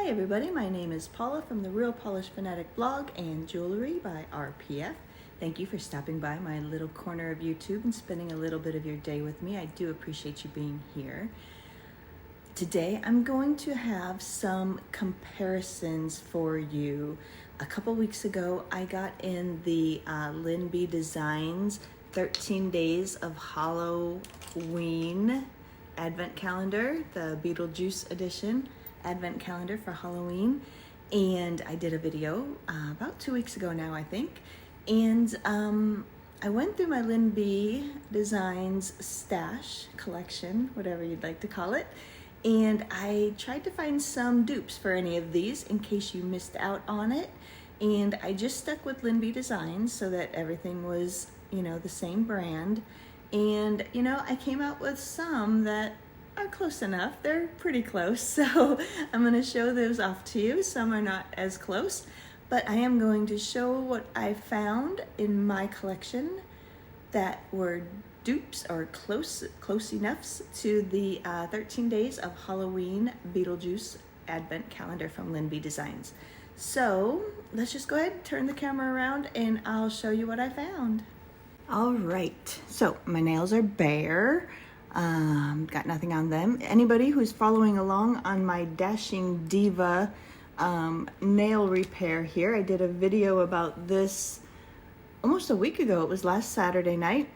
Hi everybody, my name is Paula from the Real Polish Fanatic blog and jewelry by RPF. Thank you for stopping by my little corner of YouTube and spending a little bit of your day with me. I do appreciate you being here. Today I'm going to have some comparisons for you. A couple weeks ago I got in the Lynn B Designs 13 Days of Holo-ween Advent Calendar, the Beetlejuice edition Advent Calendar for Halloween, and I did a video about 2 weeks ago now, I think, and I went through my Lynn B Designs stash collection, whatever you'd like to call it, and I tried to find some dupes for any of these in case you missed out on it, and I just stuck with Lynn B Designs so that everything was, the same brand, and I came out with some that are close enough. They're pretty close, so I'm going to show those off to you. Some are not as close, but I am going to show what I found in my collection that were dupes or close enoughs to the 13 Days of Halloween Beetlejuice Advent Calendar from Lynn B Designs. So let's just go ahead and turn the camera around and I'll show you what I found. All right, so my nails are bare. Got nothing on them. Anybody who's following along on my Dashing Diva nail repair here, I did a video about this almost a week ago. It was last Saturday night,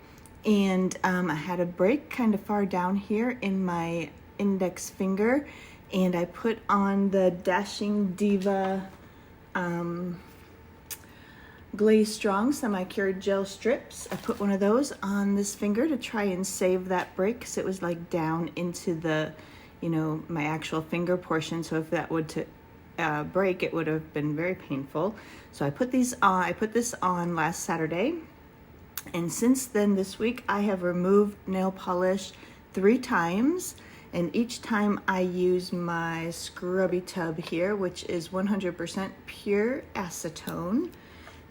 and I had a break kind of far down here in my index finger, and I put on the Dashing Diva Glaze Strong semi-cured gel strips. I put one of those on this finger to try and save that break because it was like down into the, my actual finger portion. So if that would to break, it would have been very painful. So I put these on. I put this on last Saturday, and since then this week I have removed nail polish 3 times, and each time I use my scrubby tub here, which is 100% pure acetone.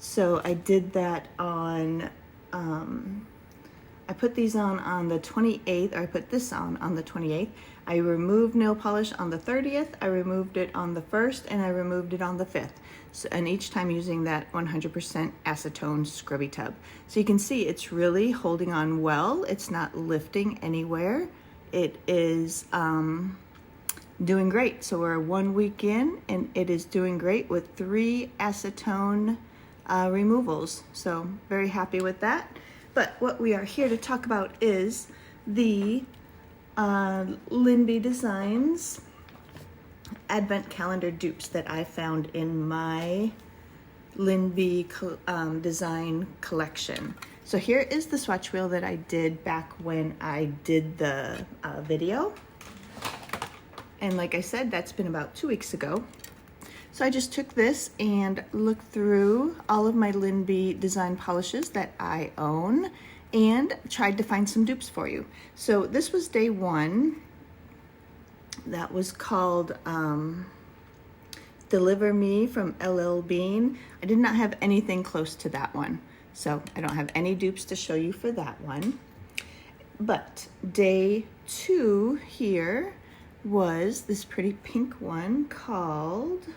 So I did that on, I put these on the 28th, or I put this on the 28th. I removed nail polish on the 30th, I removed it on the 1st, and I removed it on the 5th. So, and each time using that 100% acetone scrubby tub. So you can see it's really holding on well. It's not lifting anywhere. It is doing great. So we're 1 week in, and it is doing great with 3 acetone removals, so very happy with that. But what we are here to talk about is the Lynn B Designs Advent Calendar dupes that I found in my Lynn B Design collection. So here is the swatch wheel that I did back when I did the video, and like I said, that's been about 2 weeks ago. So I just took this and looked through all of my Lynn B Design polishes that I own and tried to find some dupes for you. So this was day 1. That was called Deliver Me from LL Bean. I did not have anything close to that one, so I don't have any dupes to show you for that one. But day 2 here was this pretty pink one called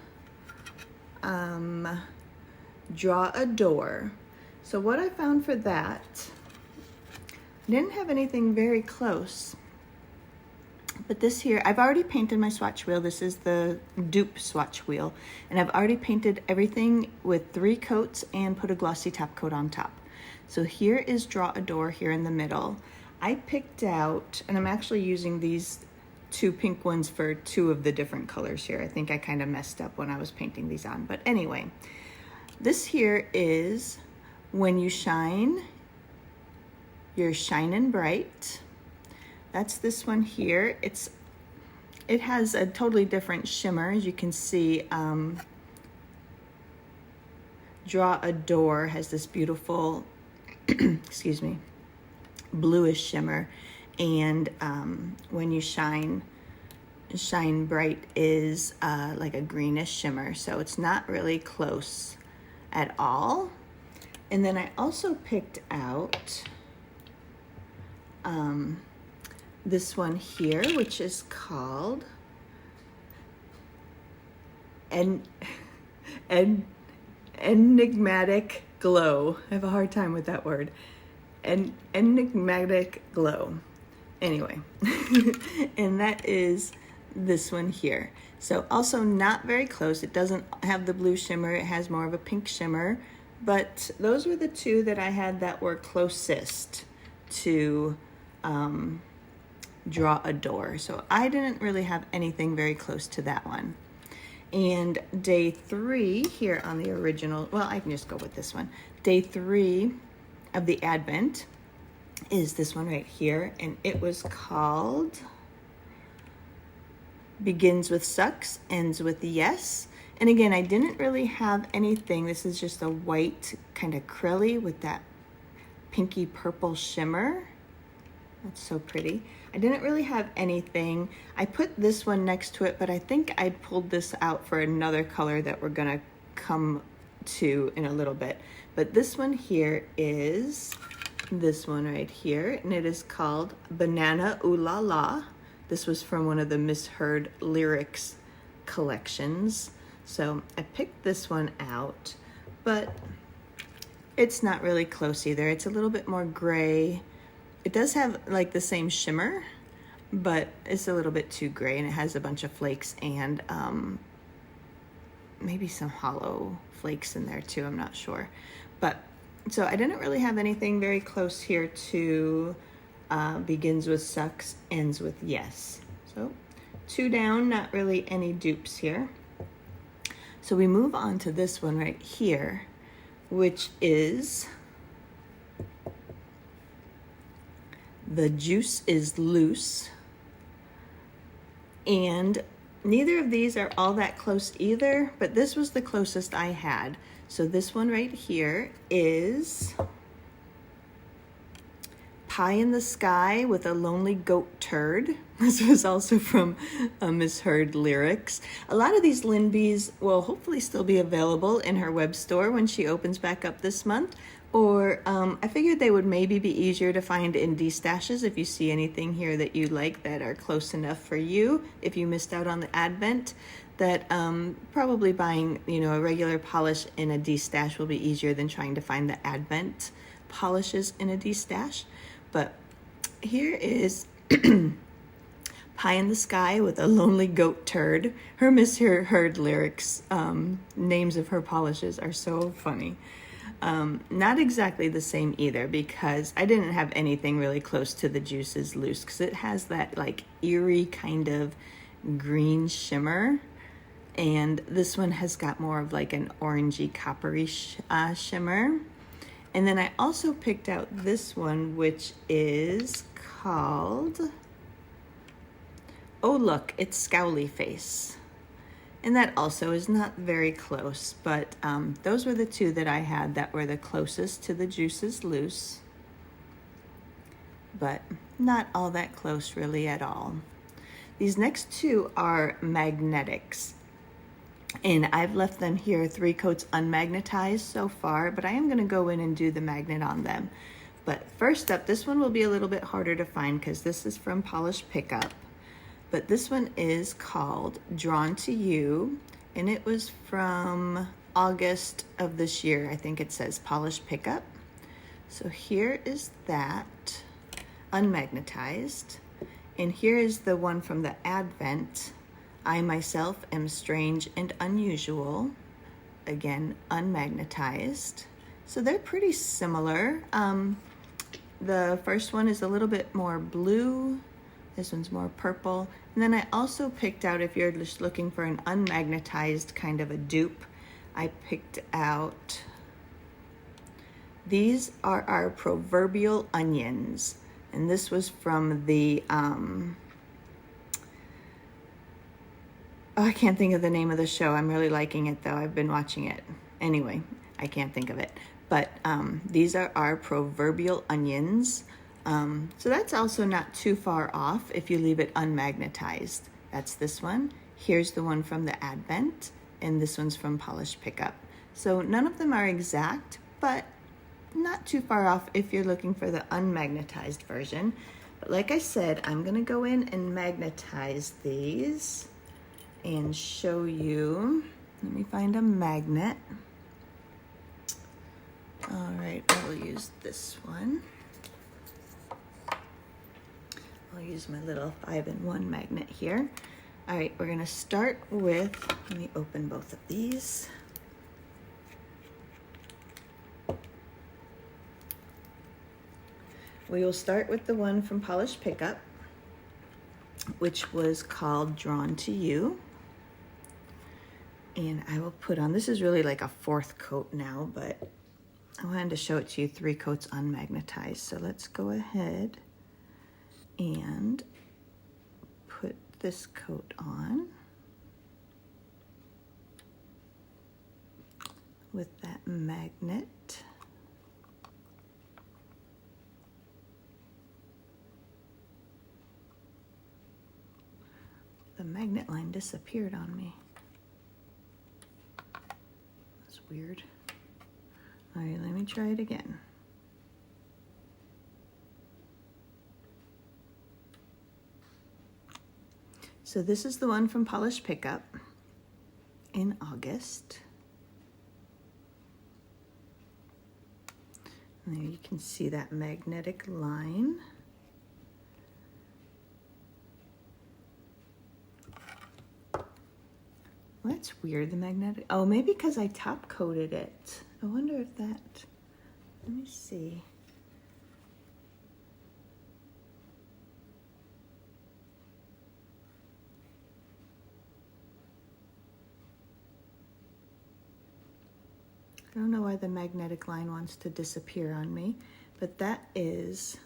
Draw a Door. So what I found for that, I didn't have anything very close, but this here, I've already painted my swatch wheel. This is the dupe swatch wheel, and I've already painted everything with 3 coats and put a glossy top coat on top. So here is Draw a Door here in the middle. I picked out, and I'm actually using these 2 pink ones for 2 of the different colors here. I think I kind of messed up when I was painting these on, but anyway, this here is When You Shine, You're Shining Bright. That's this one here. It has a totally different shimmer, as you can see. Draw a Door has this beautiful, excuse me, bluish shimmer, and When You Shine Bright is like a greenish shimmer, so it's not really close at all. And then I also picked out this one here, which is called and enigmatic glow. I have a hard time with that word. Enigmatic glow. Anyway, and that is this one here. So also not very close. It doesn't have the blue shimmer. It has more of a pink shimmer. But those were the two that I had that were closest to draw a door. So I didn't really have anything very close to that one. And day 3 here on the original, well, I can just go with this one. Day 3 of the Advent is this one right here, and it was called Begins with Sucks, Ends with Yes. And again, I didn't really have anything. This is just a white kind of acrylic with that pinky purple shimmer. That's so pretty. I didn't really have anything. I put this one next to it, but I think I pulled this out for another color that we're gonna come to in a little bit. But this one here is this one right here, and it is called Banana Ooh La La. This was from one of the Misheard Lyrics collections. So I picked this one out, but it's not really close either. It's a little bit more gray. It does have like the same shimmer, but it's a little bit too gray, and it has a bunch of flakes and maybe some hollow flakes in there too, I'm not sure. But so I didn't really have anything very close here to Begins with Sucks, Ends with Yes. So 2 down, not really any dupes here. So we move on to this one right here, which is The Juice is Loose. And neither of these are all that close either, but this was the closest I had. So this one right here is Pie in the Sky with a Lonely Goat Turd. This was also from Misheard Lyrics. A lot of these Linbees will hopefully still be available in her web store when she opens back up this month. Or I figured they would maybe be easier to find in D-stashes if you see anything here that you like that are close enough for you. If you missed out on the Advent, that probably buying, you know, a regular polish in a D-stash will be easier than trying to find the Advent polishes in a D-stash. But here is Pie in the Sky with a Lonely Goat Turd. Her Misheard Lyrics names of her polishes are so funny. Not exactly the same either, because I didn't have anything really close to The Juice is Loose, because it has that like eerie kind of green shimmer, and this one has got more of like an orangey coppery shimmer. And then I also picked out this one, which is called Oh Look, It's Scowly Face. And that also is not very close, but those were the two that I had that were the closest to The Juice is Loose, but not all that close really at all. These next two are magnetics, and I've left them here 3 coats unmagnetized so far, but I am going to go in and do the magnet on them. But first up, this one will be a little bit harder to find because this is from Polish Pickup. But this one is called Drawn to You, and it was from August of this year. I think it says Polish Pickup. So here is that, unmagnetized. And here is the one from the Advent, I Myself Am Strange and Unusual. Again, unmagnetized. So they're pretty similar. The first one is a little bit more blue. This one's more purple. And then I also picked out, if you're just looking for an unmagnetized kind of a dupe, I picked out, these are our Proverbial Onions. And this was from the, I can't think of the name of the show. I'm really liking it though. I've been watching it. Anyway, I can't think of it. But these are our Proverbial Onions. So that's also not too far off if you leave it unmagnetized. That's this one. Here's the one from the Advent, and this one's from Polish Pickup. So none of them are exact, but not too far off if you're looking for the unmagnetized version. But like I said, I'm gonna go in and magnetize these. and show you. Let me find a magnet. All right, I will use this one. I'll use my little 5-in-1 magnet here. All right, we're gonna start with, let me open both of these. We will start with the one from Polished Pickup, which was called Drawn to You. And I will put on, this is really like a 4th coat now, but I wanted to show it to you, 3 coats on Magnetize. So let's go ahead and put this coat on with that magnet. The magnet line disappeared on me. That's weird. All right, let me try it again. So this is the one from Polished Pickup in August. And there you can see that magnetic line. Well, that's weird, the magnetic, oh, maybe because I top coated it. I wonder if that, let me see. I don't know why the magnetic line wants to disappear on me, but that is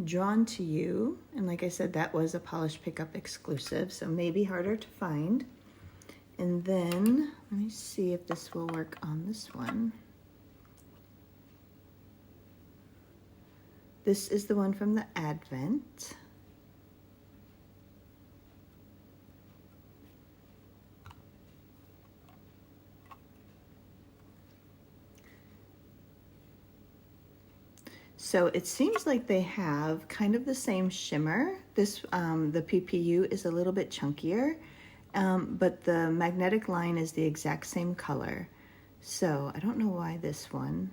Drawn to You. And like I said, that was a Polished Pickup exclusive, so maybe harder to find. And then, let me see if this will work on this one. This is the one from the Advent. So it seems like they have kind of the same shimmer. This, the PPU is a little bit chunkier. But the magnetic line is the exact same color. So I don't know why this one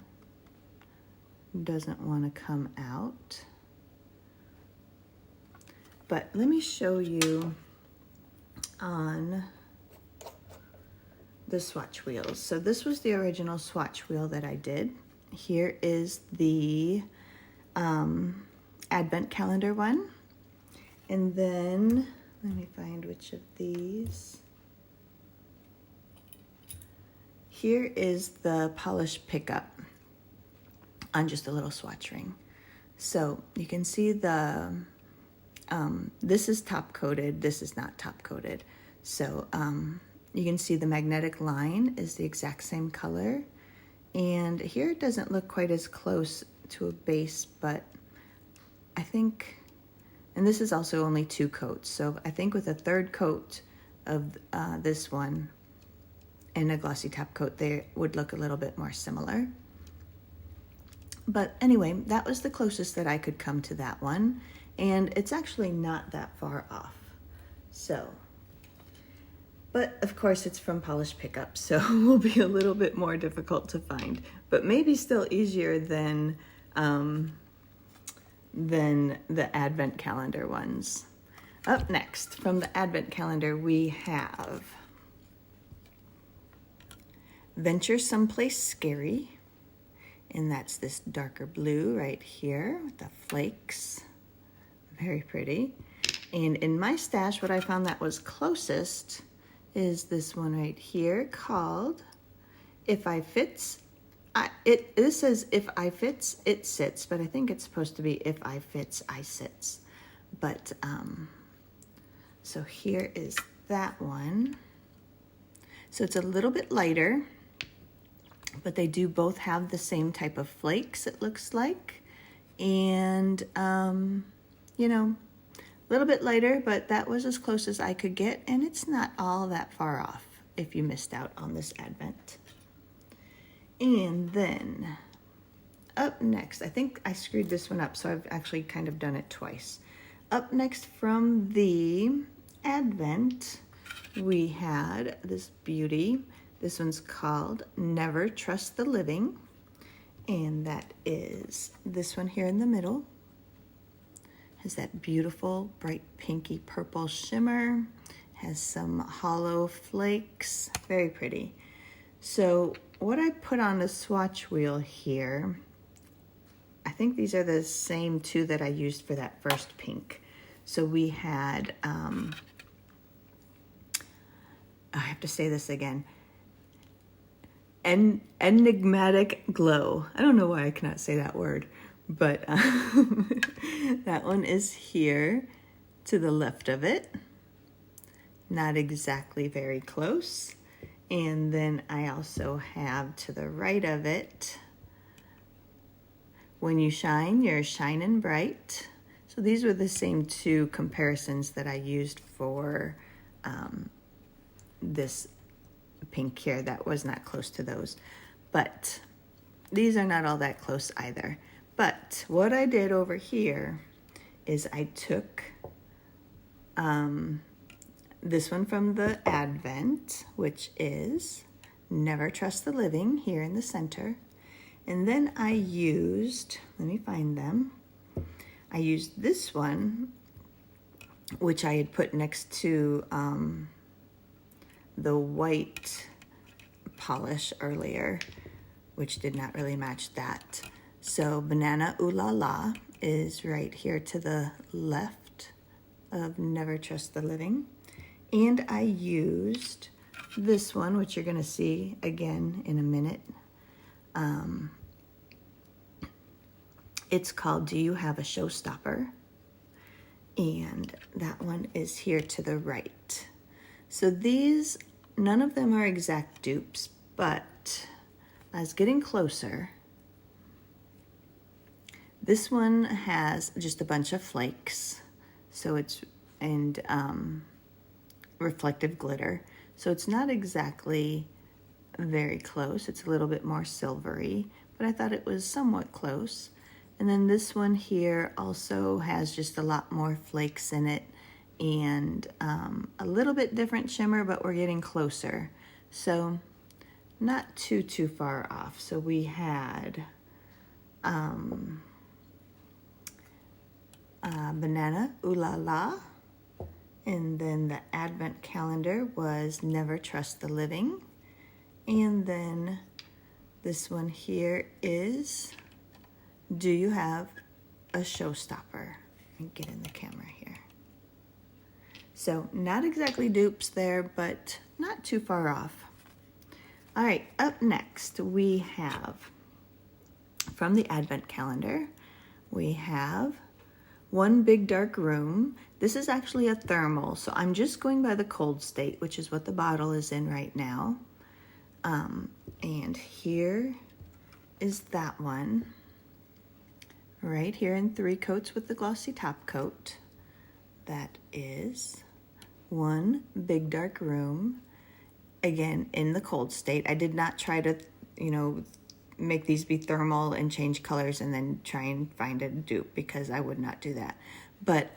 doesn't want to come out. But let me show you on the Swatch Wheels. So this was the original Swatch Wheel that I did. Here is the Advent calendar one. And then let me find which of these. Here is the Polished Pickup on just a little swatch ring. So you can see the, this is top coated, this is not top coated. So you can see the magnetic line is the exact same color. And here it doesn't look quite as close to a base, but I think, and this is also only 2 coats. So I think with a 3rd coat of this one and a glossy top coat, they would look a little bit more similar. But anyway, that was the closest that I could come to that one. And it's actually not that far off. So, but of course it's from Polished Pickup, so it will be a little bit more difficult to find, but maybe still easier than the Advent calendar ones. Up next, from the Advent calendar, we have Venture Someplace Scary, and that's this darker blue right here with the flakes. Very pretty. And in my stash, what I found that was closest is this one right here called If I Fits. This says If I Fits, It Sits, but I think it's supposed to be If I Fits, I Sits. But, so here is that one. So it's a little bit lighter, but they do both have the same type of flakes, it looks like. And, you know, a little bit lighter, but that was as close as I could get, and it's not all that far off if you missed out on this Advent. And then up next, I think I screwed this one up, so I've actually kind of done it twice. Up next from the Advent, we had this beauty. This one's called Never Trust the Living, and that is this one here in the middle. Has that beautiful bright pinky purple shimmer, has some hollow flakes, very pretty. So what I put on the swatch wheel here, I think these are the same two that I used for that first pink. So we had, I have to say this again, enigmatic glow. I don't know why I cannot say that word, but that one is here to the left of it. Not exactly very close. And then I also have to the right of it, When You Shine, You're Shining Bright. So these were the same two comparisons that I used for this pink here that was not close to those. But these are not all that close either. But what I did over here is I took this one from the Advent, which is Never Trust the Living, here in the center. And then I used, let me find them. I used this one, which I had put next to the white polish earlier, which did not really match that. So Banana Ooh La La is right here to the left of Never Trust the Living. And I used this one, which you're gonna see again in a minute. It's called Do You Have a Showstopper? And that one is here to the right. So these, none of them are exact dupes, but I was getting closer. This one has just a bunch of flakes, so it's, and reflective glitter. So it's not exactly very close. It's a little bit more silvery, but I thought it was somewhat close. And then this one here also has just a lot more flakes in it and a little bit different shimmer, but we're getting closer. So not too far off. So we had Banana Ooh La La, and then the Advent calendar was Never Trust the Living, and then this one here is Do You Have a Showstopper? And get in the camera here. So not exactly dupes there, but not too far off. All right, up next we have, from the Advent calendar, we have One Big Dark Room. This is actually a thermal, so I'm just going by the cold state, which is what the bottle is in right now. And here is that one, right here in 3 coats with the glossy top coat. That is One Big Dark Room, again in the cold state. I did not try to, make these be thermal and change colors and then try and find a dupe, because I would not do that. But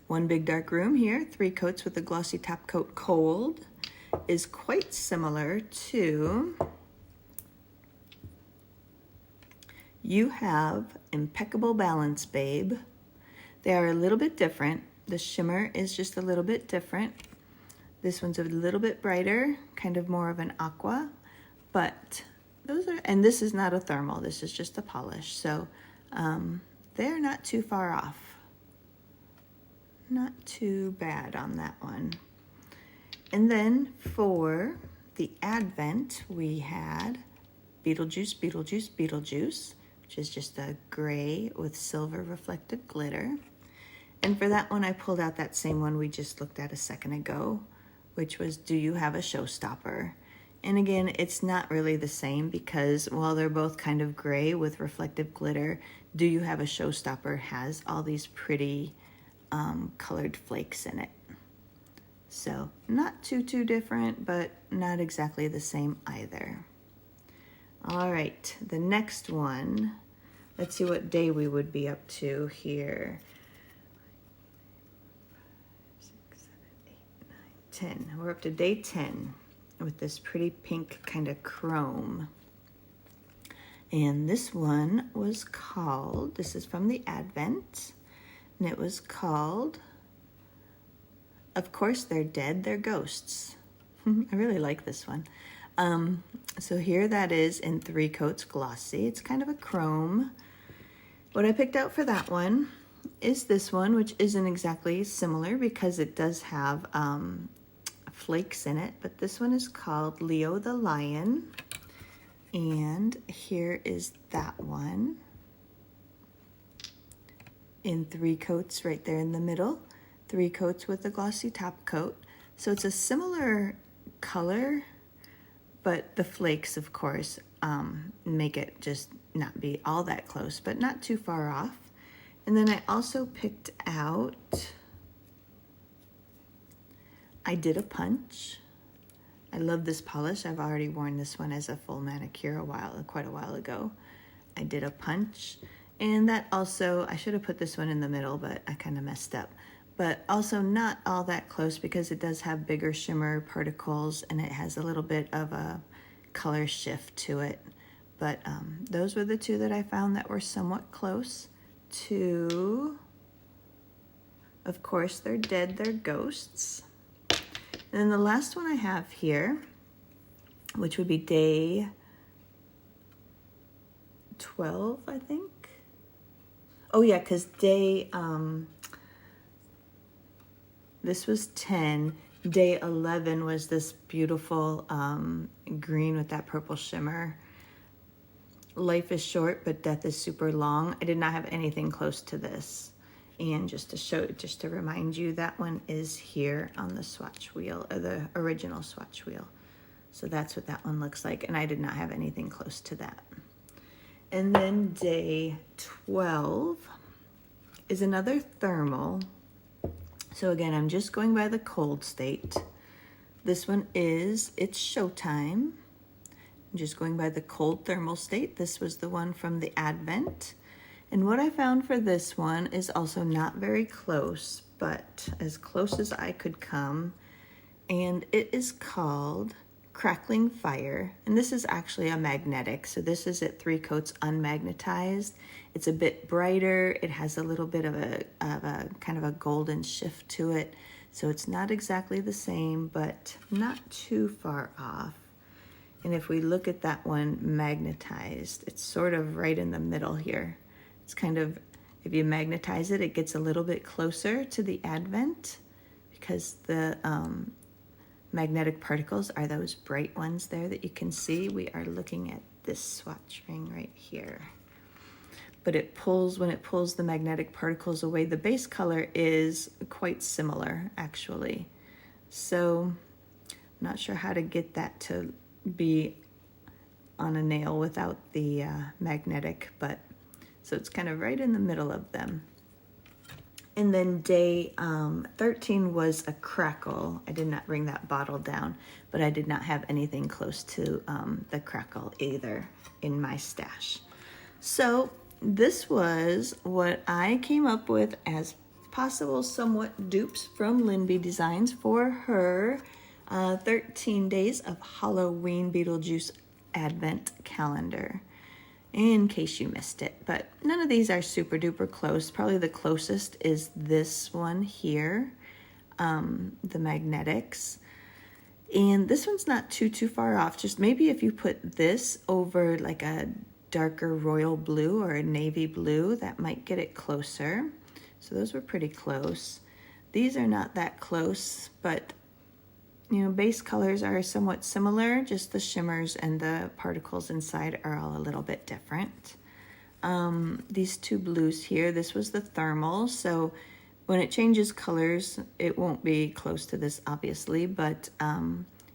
One Big Dark Room here, 3 coats with the glossy top coat cold, is quite similar to You Have Impeccable Balance, Babe. They are a little bit different. The shimmer is just a little bit different. This one's a little bit brighter, kind of more of an aqua, but those are, and this is not a thermal, this is just a polish. So they're not too far off. Not too bad on that one. And then for the Advent, we had Beetlejuice, Beetlejuice, Beetlejuice, which is just a gray with silver reflective glitter. And for that one, I pulled out that same one we just looked at a second ago, which was Do You Have a Showstopper? And again, it's not really the same, because while they're both kind of gray with reflective glitter, Do You Have a Showstopper has all these pretty colored flakes in it. So not too different, but not exactly the same either. All right, the next one, let's see what day we would be up to here. 6, 7, 8, 9, 10. We're up to day 10 with this pretty pink kind of chrome. And this one was called, this is from the Advent, and it was called, Of Course They're Dead, They're Ghosts. I really like this one. So here that is in 3 coats glossy. It's kind of a chrome. What I picked out for that one is this one, which isn't exactly similar because it does have flakes in it, but this one is called Leo the Lion. And here is that one in 3 coats right there in the middle, 3 coats with a glossy top coat. So it's a similar color, but the flakes, of course, make it just not be all that close, but not too far off. And then I also picked out, I did a punch. I love this polish. I've already worn this one as a full manicure quite a while ago. I did a punch, and that also, I should have put this one in the middle, but I kind of messed up. But also not all that close because it does have bigger shimmer particles and it has a little bit of a color shift to it. But those were the 2 that I found that were somewhat close to, Of Course They're Dead, They're Ghosts. And then the last one I have here, which would be day 12, I think. Oh yeah, because this was 10. Day 11 was this beautiful green with that purple shimmer. Life is short, but death is super long. I did not have anything close to this. And just to remind you, that one is here on the Swatch Wheel, or the original Swatch Wheel. So that's what that one looks like, and I did not have anything close to that. And then day 12 is another thermal. So again, I'm just going by the cold state. This one is It's Showtime. I'm just going by the cold thermal state. This was the one from the Advent. And what I found for this one is also not very close, but as close as I could come. And it is called Crackling Fire. And this is actually a magnetic. So this is at 3 coats unmagnetized. It's a bit brighter. It has a little bit of a kind of a golden shift to it. So it's not exactly the same, but not too far off. And if we look at that one magnetized, it's sort of right in the middle here. It's kind of, if you magnetize it, it gets a little bit closer to the Advent because the magnetic particles are those bright ones there that you can see. We are looking at this swatch ring right here. But it pulls, when it pulls the magnetic particles away, the base color is quite similar actually. So I'm not sure how to get that to be on a nail without the magnetic, but so it's kind of right in the middle of them. And then day 13 was a crackle. I did not bring that bottle down, but I did not have anything close to the crackle either in my stash. So this was what I came up with as possible somewhat dupes from Linby Designs for her 13 days of Holo-ween Beetlejuice Advent Calendar, in case you missed it. But none of these are super duper close. Probably the closest is this one here, the Magnetics. And this one's not too far off. Just maybe if you put this over like a darker royal blue or a navy blue, that might get it closer. So those were pretty close. These are not that close, but you know, base colors are somewhat similar, just the shimmers and the particles inside are all a little bit different. These 2 blues here, this was the thermal, so when it changes colors, it won't be close to this obviously, but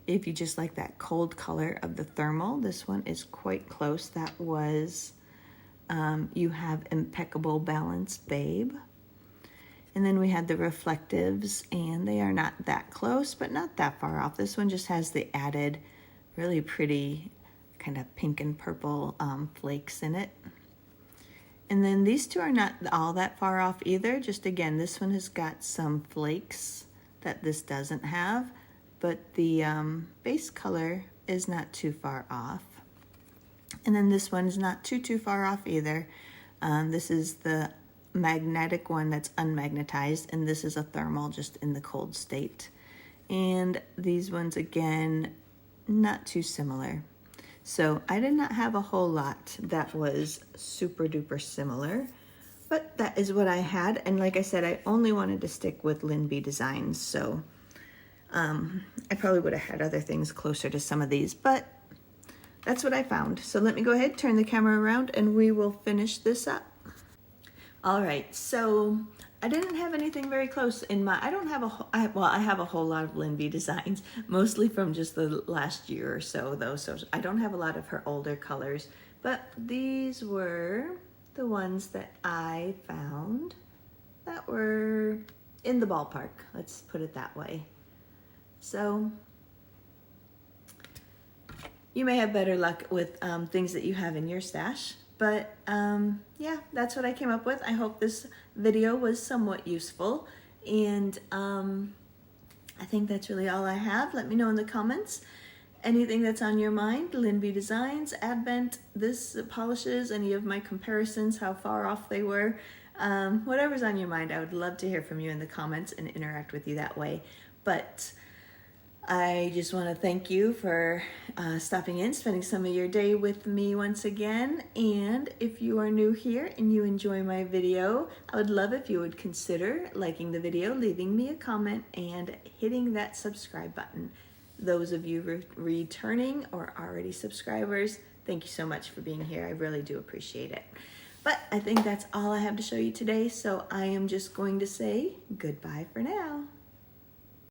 if you just like that cold color of the thermal, this one is quite close. That was You Have Impeccable Balance, Babe. And then we had the reflectives, and they are not that close, but not that far off. This one just has the added really pretty kind of pink and purple flakes in it. And then these 2 are not all that far off either. Just again, this one has got some flakes that this doesn't have. but the base color is not too far off. And then this one is not too far off either. This is the magnetic one that's unmagnetized, and this is a thermal just in the cold state. And these ones, again, not too similar. So I did not have a whole lot that was super duper similar, but that is what I had. And like I said, I only wanted to stick with Lynn B designs, so I probably would have had other things closer to some of these, but that's what I found. So let me go ahead, turn the camera around, and we will finish this up. All right, so I didn't have anything very close in my, I don't have I have a whole lot of Lynn B designs, mostly from just the last year or so though, so I don't have a lot of her older colors, but these were the ones that I found that were in the ballpark, let's put it that way. So you may have better luck with things that you have in your stash, but yeah, that's what I came up with. I hope this video was somewhat useful, and I think that's really all I have. Let me know in the comments anything that's on your mind. Lynn B Designs, Advent, this polishes, any of my comparisons, how far off they were. Whatever's on your mind, I would love to hear from you in the comments and interact with you that way. But I just want to thank you for stopping in, spending some of your day with me once again. And if you are new here and you enjoy my video, I would love if you would consider liking the video, leaving me a comment, and hitting that subscribe button. Those of you returning or already subscribers, thank you so much for being here. I really do appreciate it. But I think that's all I have to show you today, so I am just going to say goodbye for now.